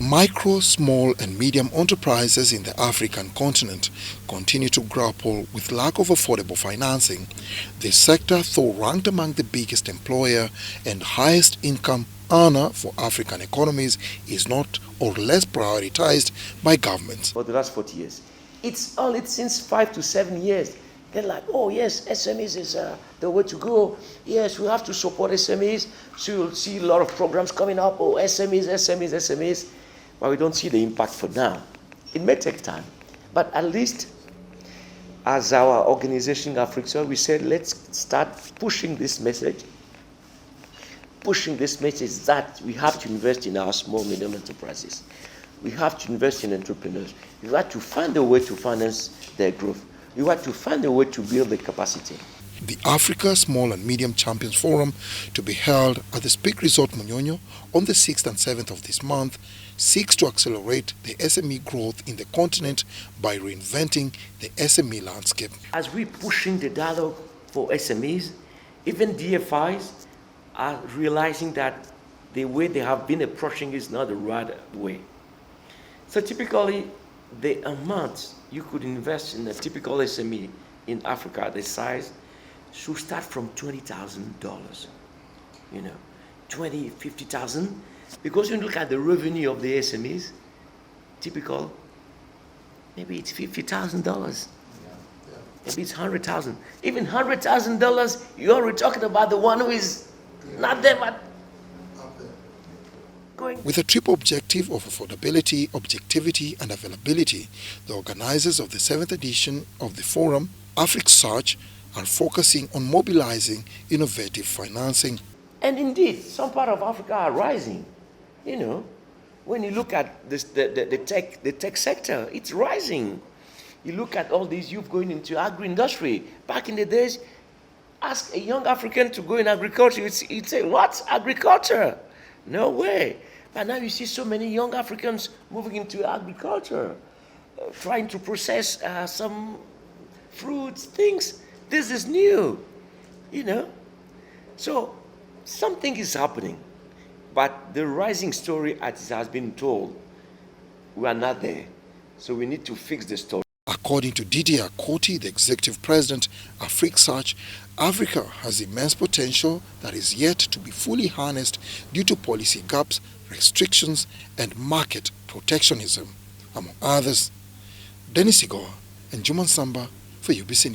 Micro, small and medium enterprises in the African continent continue to grapple with lack of affordable financing. This sector, though ranked among the biggest employer and highest income earner for African economies, is not or less prioritized by governments. For the last 40 years. It's since 5 to 7 years. They're like, oh yes, SMEs is the way to go. Yes, we have to support SMEs. So you'll see a lot of programs coming up. Oh, SMEs, SMEs, SMEs. But we don't see the impact for now. It may take time. But at least as our organization, Africa, we said, let's start pushing this message. Pushing this message that we have to invest in our small, medium enterprises. We have to invest in entrepreneurs. We have to find a way to finance their growth. We have to find a way to build the capacity. The Africa Small and Medium Champions Forum, to be held at the Speak Resort Munyonyo on the 6th and 7th of this month, seeks to accelerate the SME growth in the continent by reinventing the SME landscape. As we're pushing the dialogue for SMEs, even DFIs are realizing that the way they have been approaching is not the right way. So typically, the amount you could invest in a typical SME in Africa, the size, should start from $20,000, you know, 20, 50,000. Because when you look at the revenue of the SMEs, typical, maybe it's $50,000. Maybe it's $100,000. Even $100,000, you're already talking about the one who is not there, but going. With a triple objective of affordability, objectivity and availability, the organizers of the 7th edition of the forum, AfricSearch, are focusing on mobilizing innovative financing. And indeed, some part of Africa are rising. You know, when you look at this, the tech sector, it's rising. You look at all these youth going into agri-industry. Back in the days, ask a young African to go in agriculture, he'd say, what? Agriculture? No way. But now you see so many young Africans moving into agriculture, trying to process some fruits, things. This is new, you know. So something is happening. But the rising story, as has been told, we are not there. So we need to fix the story. According to Didier Akoti, the executive president of AfricSearch, Africa has immense potential that is yet to be fully harnessed due to policy gaps, restrictions, and market protectionism. Among others, Dennis Igoa and Juman Samba for UBC News.